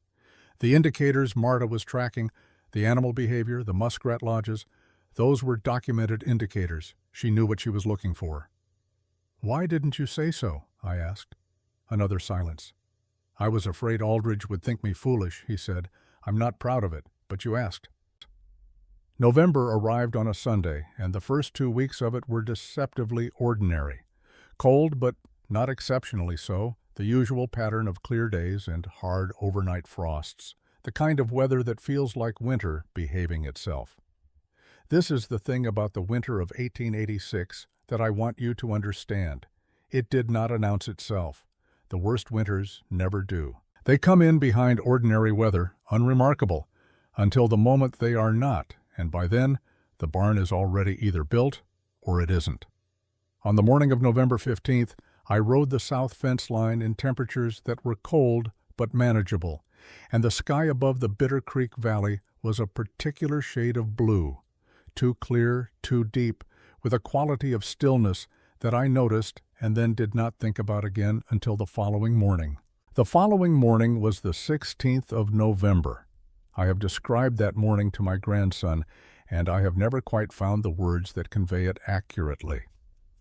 "The indicators Marta was tracking, the animal behavior, the muskrat lodges, those were documented indicators. She knew what she was looking for." "Why didn't you say so?" I asked. Another silence. "I was afraid Aldridge would think me foolish," he said. "I'm not proud of it, but you asked." November arrived on a Sunday, and the first 2 weeks of it were deceptively ordinary. Cold, but not exceptionally so, the usual pattern of clear days and hard overnight frosts, the kind of weather that feels like winter behaving itself. This is the thing about the winter of 1886 that I want you to understand. It did not announce itself. The worst winters never do. They come in behind ordinary weather, unremarkable, until the moment they are not, and by then, the barn is already either built or it isn't. On the morning of November 15th, I rode the south fence line in temperatures that were cold but manageable, and the sky above the Bitter Creek Valley was a particular shade of blue, too clear, too deep, with a quality of stillness that I noticed and then did not think about again until the following morning. The following morning was the 16th of November. I have described that morning to my grandson, and I have never quite found the words that convey it accurately.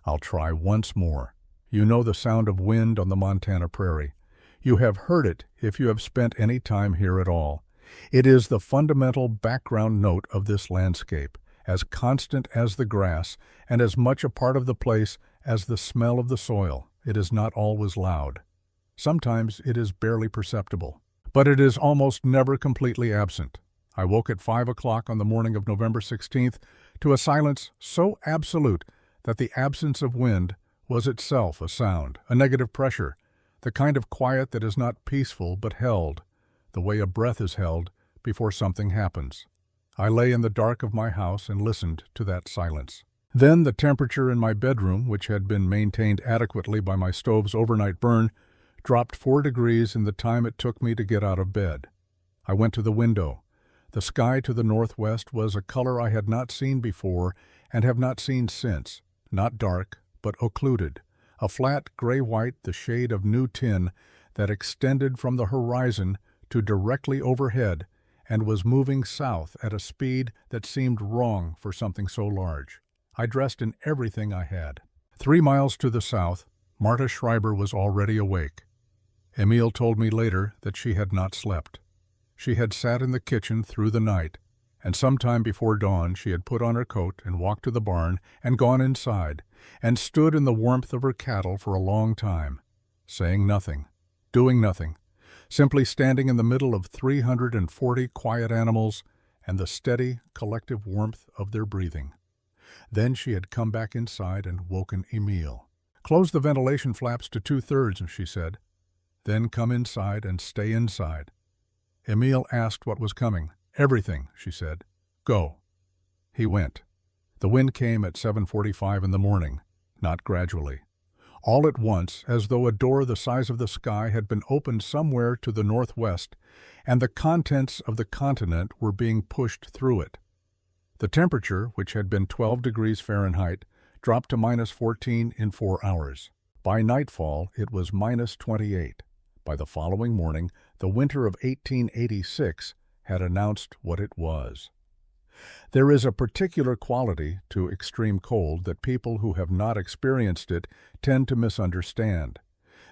I'll try once more. You know the sound of wind on the Montana prairie. You have heard it if you have spent any time here at all. It is the fundamental background note of this landscape, as constant as the grass and as much a part of the place as the smell of the soil. It is not always loud. Sometimes it is barely perceptible, but it is almost never completely absent. I woke at 5 o'clock on the morning of November 16th to a silence so absolute that the absence of wind was itself a sound, a negative pressure, the kind of quiet that is not peaceful but held, the way a breath is held before something happens. I lay in the dark of my house and listened to that silence. Then the temperature in my bedroom, which had been maintained adequately by my stove's overnight burn, dropped 4 degrees in the time it took me to get out of bed. I went to the window. The sky to the northwest was a color I had not seen before and have not seen since, not dark, but occluded, a flat gray-white, the shade of new tin, that extended from the horizon to directly overhead and was moving south at a speed that seemed wrong for something so large. I dressed in everything I had. 3 miles to the south, Marta Schreiber was already awake. Emil told me later that she had not slept. She had sat in the kitchen through the night, and sometime before dawn she had put on her coat and walked to the barn and gone inside, and stood in the warmth of her cattle for a long time, saying nothing, doing nothing, simply standing in the middle of 340 quiet animals and the steady, collective warmth of their breathing. Then she had come back inside and woken Emil. "Close the ventilation flaps to 2/3, she said. "Then come inside and stay inside." Emil asked what was coming. "Everything," she said. "Go." He went. The wind came at 7:45 in the morning, not gradually. All at once, as though a door the size of the sky had been opened somewhere to the northwest, and the contents of the continent were being pushed through it. The temperature, which had been 12 degrees Fahrenheit, dropped to -14 in 4 hours. By nightfall, it was -28. By the following morning, the winter of 1886 had announced what it was. There is a particular quality to extreme cold that people who have not experienced it tend to misunderstand.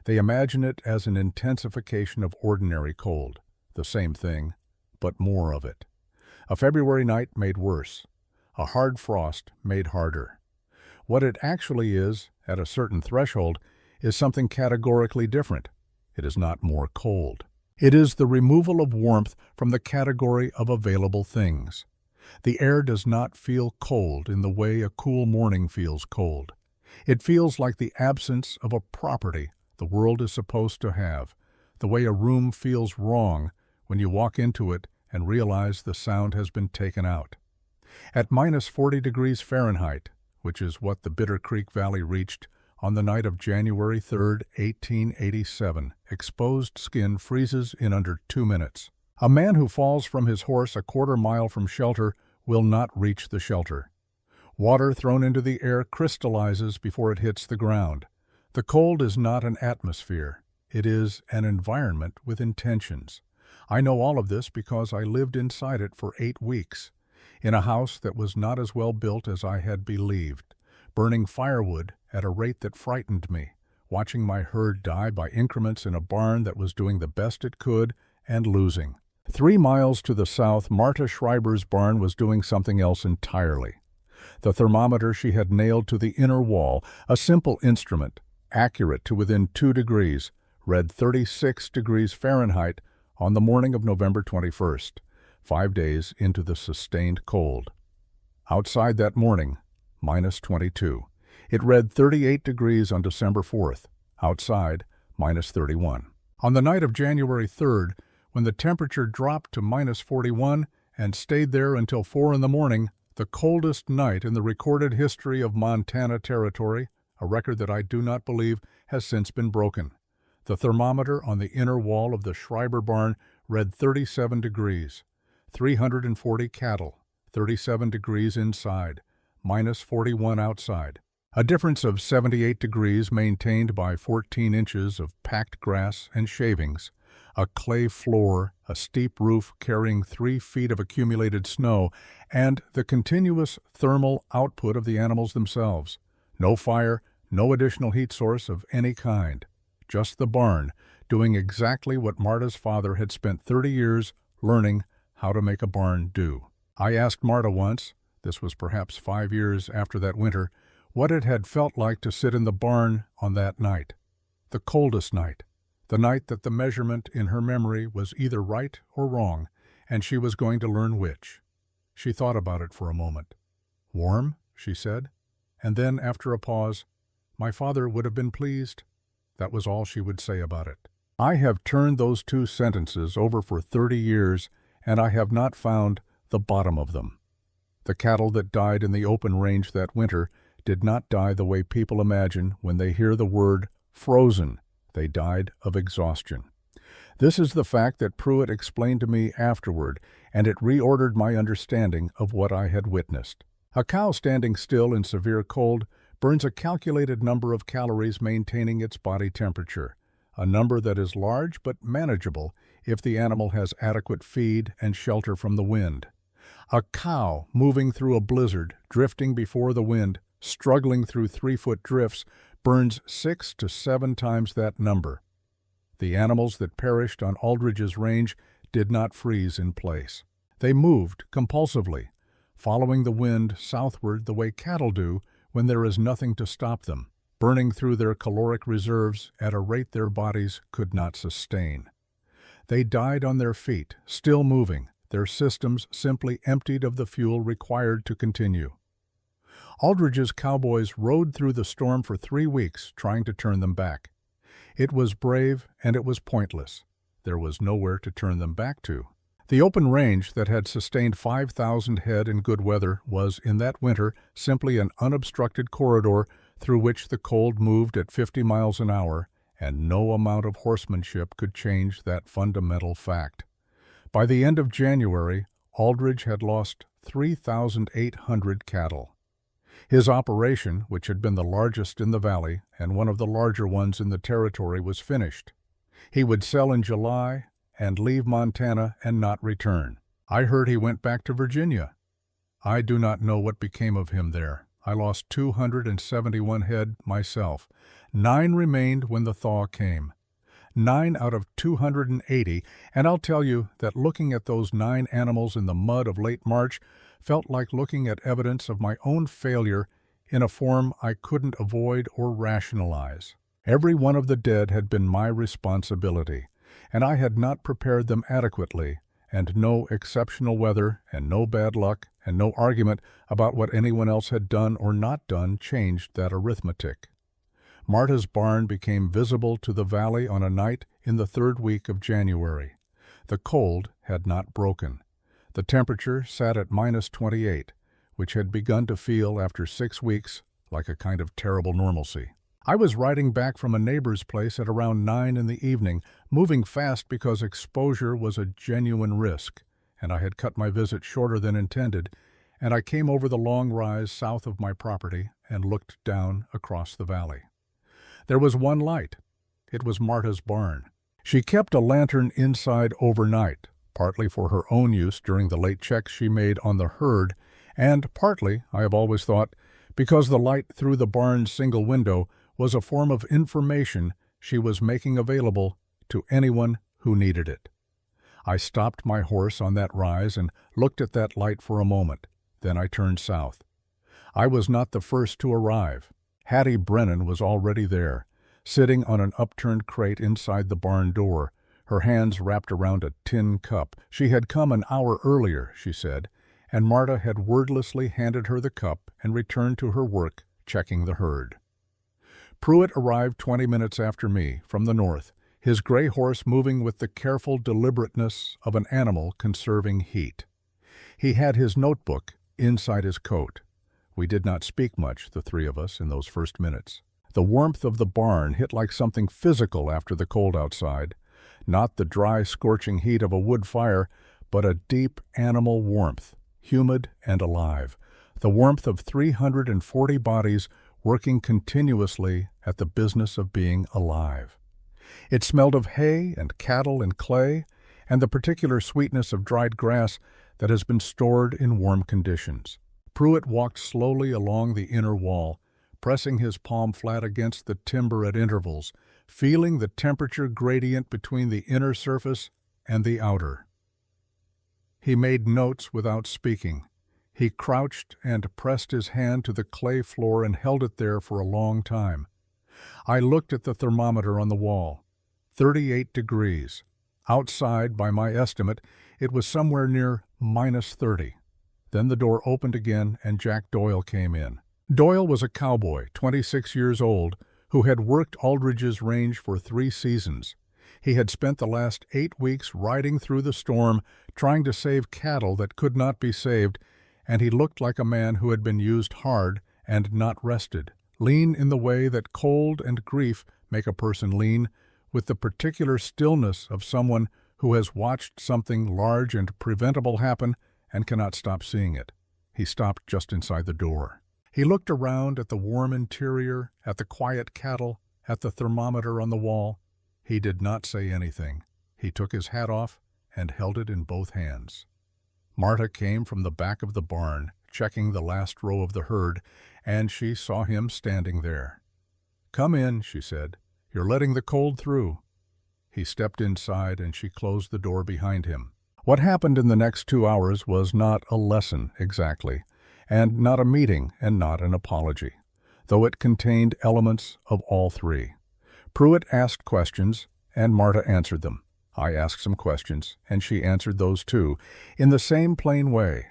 They imagine it as an intensification of ordinary cold, the same thing, but more of it. A February night made worse. A hard frost made harder. What it actually is, at a certain threshold, is something categorically different. It is not more cold. It is the removal of warmth from the category of available things. The air does not feel cold in the way a cool morning feels cold. It feels like the absence of a property the world is supposed to have, the way a room feels wrong when you walk into it and realize the sound has been taken out. At -40 degrees Fahrenheit, which is what the Bitter Creek Valley reached on the night of January 3, 1887, exposed skin freezes in under 2 minutes. A man who falls from his horse a quarter mile from shelter will not reach the shelter. Water thrown into the air crystallizes before it hits the ground. The cold is not an atmosphere. It is an environment with intentions. I know all of this because I lived inside it for 8 weeks, in a house that was not as well built as I had believed, burning firewood at a rate that frightened me, watching my herd die by increments in a barn that was doing the best it could and losing. 3 miles to the south, Marta Schreiber's barn was doing something else entirely. The thermometer she had nailed to the inner wall, a simple instrument, accurate to within 2 degrees, read 36 degrees Fahrenheit on the morning of November 21st, 5 days into the sustained cold. Outside that morning, -22. It read 38 degrees on December 4th, outside, -31. On the night of January 3rd, when the temperature dropped to -41 and stayed there until 4 in the morning, the coldest night in the recorded history of Montana Territory, a record that I do not believe has since been broken. The thermometer on the inner wall of the Schreiber barn read 37 degrees, 340 cattle, 37 degrees inside, -41 outside. A difference of 78 degrees maintained by 14 inches of packed grass and shavings, a clay floor, a steep roof carrying 3 feet of accumulated snow, and the continuous thermal output of the animals themselves. No fire, no additional heat source of any kind. Just the barn, doing exactly what Marta's father had spent 30 years learning how to make a barn do. I asked Marta once, this was perhaps 5 years after that winter, what it had felt like to sit in the barn on that night. The coldest night. The night that the measurement in her memory was either right or wrong, and she was going to learn which. She thought about it for a moment. "Warm?" she said, and then, after a pause, "My father would have been pleased." That was all she would say about it. I have turned those 2 sentences over for 30 years, and I have not found the bottom of them. The cattle that died in the open range that winter did not die the way people imagine when they hear the word frozen. They died of exhaustion. This is the fact that Pruitt explained to me afterward, and it reordered my understanding of what I had witnessed. A cow standing still in severe cold burns a calculated number of calories maintaining its body temperature, a number that is large but manageable if the animal has adequate feed and shelter from the wind. A cow moving through a blizzard, drifting before the wind, struggling through 3-foot drifts, burns 6 to 7 times that number. The animals that perished on Aldridge's range did not freeze in place. They moved compulsively, following the wind southward the way cattle do when there is nothing to stop them, burning through their caloric reserves at a rate their bodies could not sustain. They died on their feet, still moving, their systems simply emptied of the fuel required to continue. Aldridge's cowboys rode through the storm for 3 weeks, trying to turn them back. It was brave and it was pointless. There was nowhere to turn them back to. The open range that had sustained 5,000 head in good weather was, in that winter, simply an unobstructed corridor through which the cold moved at 50 miles an hour, and no amount of horsemanship could change that fundamental fact. By the end of January, Aldridge had lost 3,800 cattle. His operation, which had been the largest in the valley and one of the larger ones in the territory, was finished. He would sell in July and leave Montana and not return. I heard he went back to Virginia. I do not know what became of him there. I lost 271 head myself. 9 remained when the thaw came. 9 out of 280, and I'll tell you that looking at those 9 animals in the mud of late March felt like looking at evidence of my own failure in a form I couldn't avoid or rationalize. Every one of the dead had been my responsibility, and I had not prepared them adequately, and no exceptional weather and no bad luck and no argument about what anyone else had done or not done changed that arithmetic. Marta's barn became visible to the valley on a night in the 3rd week of January. The cold had not broken. The temperature sat at -28, which had begun to feel after 6 weeks like a kind of terrible normalcy. I was riding back from a neighbor's place at around 9 in the evening, moving fast because exposure was a genuine risk, and I had cut my visit shorter than intended, and I came over the long rise south of my property and looked down across the valley. There was one light. It was Marta's barn. She kept a lantern inside overnight, partly for her own use during the late checks she made on the herd, and partly, I have always thought, because the light through the barn's single window was a form of information she was making available to anyone who needed it. I stopped my horse on that rise and looked at that light for a moment. Then I turned south. I was not the first to arrive. Hattie Brennan was already there, sitting on an upturned crate inside the barn door, her hands wrapped around a tin cup. She had come an hour earlier, she said, and Marta had wordlessly handed her the cup and returned to her work, checking the herd. Pruitt arrived 20 minutes after me, from the north, his gray horse moving with the careful deliberateness of an animal conserving heat. He had his notebook inside his coat. We did not speak much, the 3 of us, in those first minutes. The warmth of the barn hit like something physical after the cold outside, not the dry, scorching heat of a wood fire, but a deep animal warmth, humid and alive, the warmth of 340 bodies working continuously at the business of being alive. It smelled of hay and cattle and clay, and the particular sweetness of dried grass that has been stored in warm conditions. Pruitt walked slowly along the inner wall, pressing his palm flat against the timber at intervals, feeling the temperature gradient between the inner surface and the outer. He made notes without speaking. He crouched and pressed his hand to the clay floor and held it there for a long time. I looked at the thermometer on the wall. 38 degrees. Outside, by my estimate, it was somewhere near -30. Then the door opened again and Jack Doyle came in. Doyle was a cowboy, 26 years old, who had worked Aldridge's range for 3 seasons. He had spent the last 8 weeks riding through the storm, trying to save cattle that could not be saved, and he looked like a man who had been used hard and not rested, lean in the way that cold and grief make a person lean, with the particular stillness of someone who has watched something large and preventable happen and cannot stop seeing it. He stopped just inside the door. He looked around at the warm interior, at the quiet cattle, at the thermometer on the wall. He did not say anything. He took his hat off and held it in both hands. Marta came from the back of the barn, checking the last row of the herd, and she saw him standing there. "Come in," she said. "You're letting the cold through." He stepped inside and she closed the door behind him. What happened in the next 2 hours was not a lesson exactly, and not a meeting and not an apology, though it contained elements of all three. Pruitt asked questions, and Marta answered them. I asked some questions, and she answered those too, in the same plain way.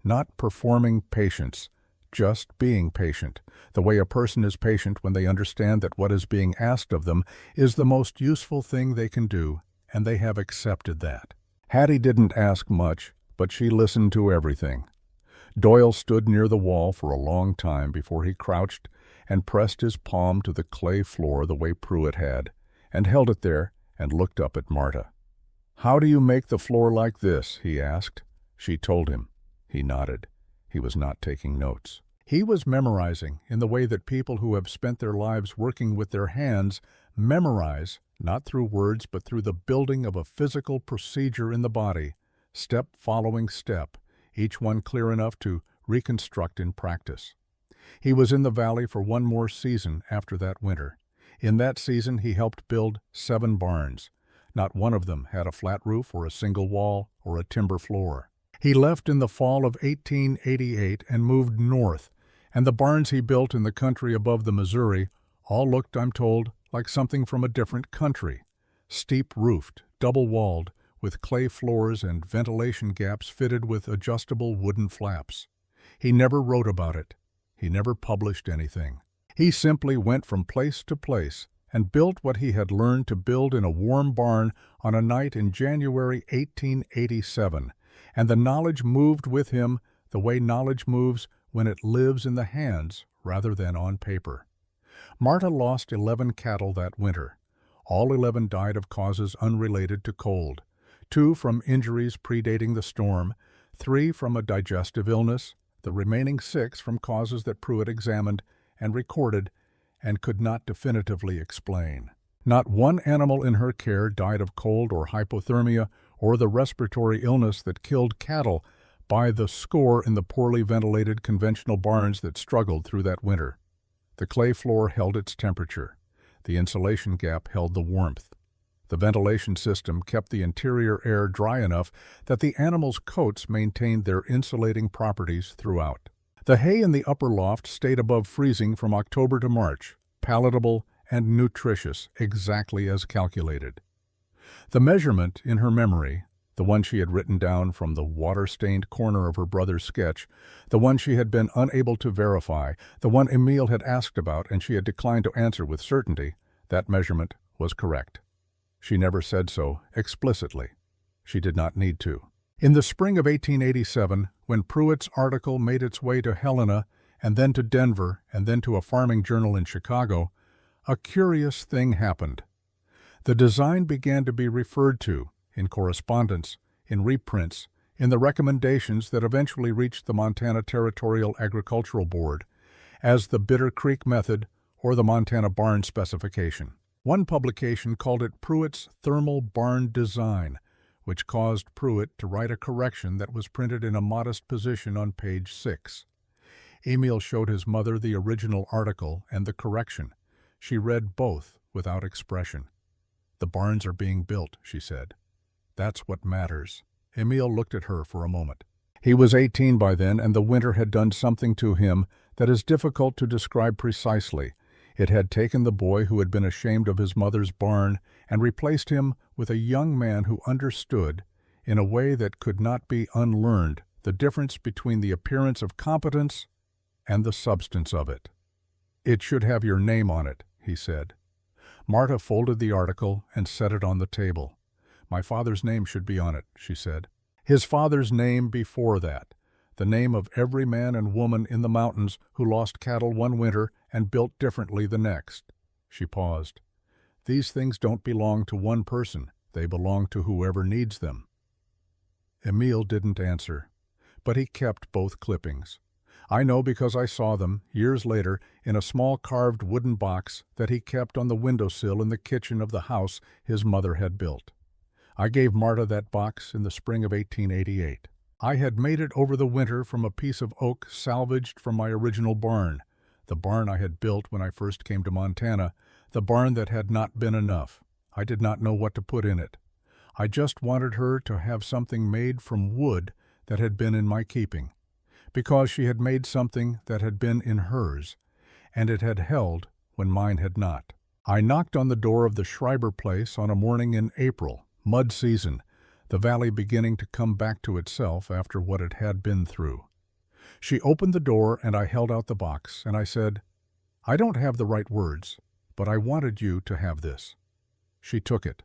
Not performing patience, just being patient, the way a person is patient when they understand that what is being asked of them is the most useful thing they can do, and they have accepted that. Hattie didn't ask much, but she listened to everything. Doyle stood near the wall for a long time before he crouched and pressed his palm to the clay floor the way Pruitt had, and held it there and looked up at Marta. "How do you make the floor like this?" he asked. She told him. He nodded. He was not taking notes. He was memorizing in the way that people who have spent their lives working with their hands memorize, not through words but through the building of a physical procedure in the body, step following step, each one clear enough to reconstruct in practice. He was in the valley for one more season after that winter. In that season he helped build 7 barns. Not one of them had a flat roof or a single wall or a timber floor. He left in the fall of 1888 and moved north, and the barns he built in the country above the Missouri all looked, I'm told, like something from a different country. Steep-roofed, double-walled, with clay floors and ventilation gaps fitted with adjustable wooden flaps. He never wrote about it. He never published anything. He simply went from place to place and built what he had learned to build in a warm barn on a night in January 1887, and the knowledge moved with him the way knowledge moves when it lives in the hands rather than on paper. Marta lost 11 cattle that winter. All 11 died of causes unrelated to cold. 2 from injuries predating the storm, 3 from a digestive illness, the remaining 6 from causes that Pruitt examined and recorded and could not definitively explain. Not one animal in her care died of cold or hypothermia or the respiratory illness that killed cattle by the score in the poorly ventilated conventional barns that struggled through that winter. The clay floor held its temperature. The insulation gap held the warmth. The ventilation system kept the interior air dry enough that the animals' coats maintained their insulating properties throughout. The hay in the upper loft stayed above freezing from October to March, palatable and nutritious, exactly as calculated. The measurement in her memory, the one she had written down from the water-stained corner of her brother's sketch, the one she had been unable to verify, the one Emile had asked about and she had declined to answer with certainty, that measurement was correct. She never said so explicitly. She did not need to. In the spring of 1887, when Pruitt's article made its way to Helena, and then to Denver, and then to a farming journal in Chicago, a curious thing happened. The design began to be referred to, in correspondence, in reprints, in the recommendations that eventually reached the Montana Territorial Agricultural Board, as the Bitter Creek Method or the Montana Barn Specification. One publication called it Pruitt's Thermal Barn Design, which caused Pruitt to write a correction that was printed in a modest position on page 6. Emile showed his mother the original article and the correction. She read both without expression. "The barns are being built," she said. "That's what matters." Emile looked at her for a moment. He was 18 by then, and the winter had done something to him that is difficult to describe precisely. It had taken the boy who had been ashamed of his mother's barn and replaced him with a young man who understood, in a way that could not be unlearned, the difference between the appearance of competence and the substance of it. "It should have your name on it," he said. Marta folded the article and set it on the table. "My father's name should be on it," she said. "His father's name before that. The name of every man and woman in the mountains who lost cattle one winter and built differently the next." She paused. "These things don't belong to one person. They belong to whoever needs them." Emile didn't answer, but he kept both clippings. I know because I saw them, years later, in a small carved wooden box that he kept on the windowsill in the kitchen of the house his mother had built. I gave Marta that box in the spring of 1888. I had made it over the winter from a piece of oak salvaged from my original barn, the barn I had built when I first came to Montana, the barn that had not been enough. I did not know what to put in it. I just wanted her to have something made from wood that had been in my keeping, because she had made something that had been in hers, and it had held when mine had not. I knocked on the door of the Schreiber place on a morning in April, mud season, the valley beginning to come back to itself after what it had been through. She opened the door and I held out the box, and I said, "I don't have the right words, but I wanted you to have this." She took it.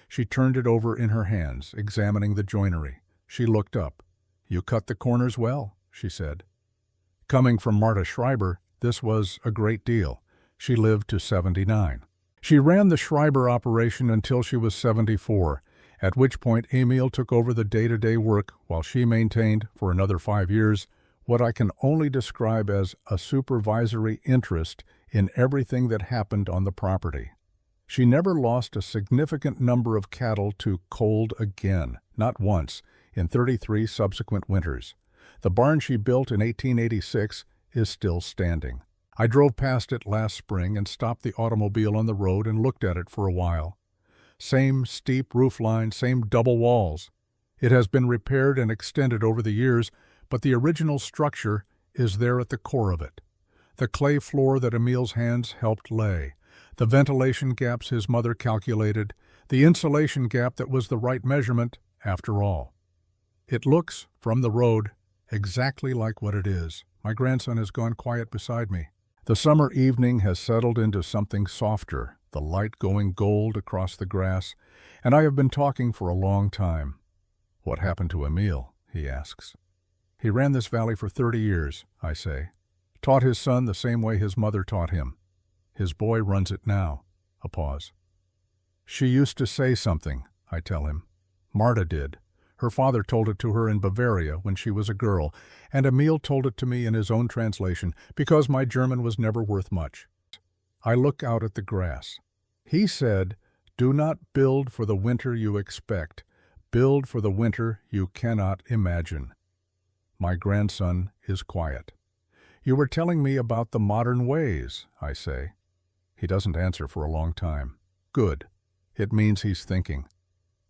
She turned it over in her hands, examining the joinery. She looked up. "You cut the corners well," she said. Coming from Marta Schreiber, this was a great deal. She lived to 79. She ran the Schreiber operation until she was 74, at which point Emil took over the day-to-day work while she maintained, for another 5 years, what I can only describe as a supervisory interest in everything that happened on the property. She never lost a significant number of cattle to cold again, not once, in 33 subsequent winters. The barn she built in 1886 is still standing. I drove past it last spring and stopped the automobile on the road and looked at it for a while. Same steep roof line, same double walls. It has been repaired and extended over the years, but the original structure is there at the core of it. The clay floor that Emil's hands helped lay, the ventilation gaps his mother calculated, the insulation gap that was the right measurement, after all. It looks, from the road, exactly like what it is. My grandson has gone quiet beside me. The summer evening has settled into something softer, the light going gold across the grass, and I have been talking for a long time. "What happened to Emil?" he asks. "He ran this valley for 30 years, I say. Taught his son the same way his mother taught him. His boy runs it now." A pause. "She used to say something," I tell him. "Marta did. Her father told it to her in Bavaria when she was a girl, and Emil told it to me in his own translation, because my German was never worth much." I look out at the grass. He said, "Do not build for the winter you expect. Build for the winter you cannot imagine." My grandson is quiet. "You were telling me about the modern ways," I say. He doesn't answer for a long time. Good. It means he's thinking.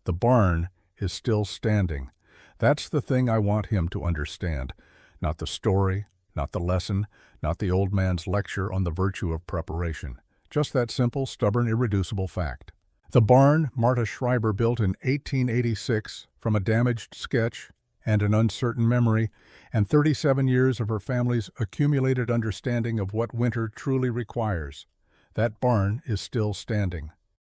The barn is still standing. That's the thing I want him to understand. Not the story, not the lesson, not the old man's lecture on the virtue of preparation. Just that simple, stubborn, irreducible fact. The barn Marta Schreiber built in 1886 from a damaged sketch and an uncertain memory, and 37 years of her family's accumulated understanding of what winter truly requires. That barn is still standing.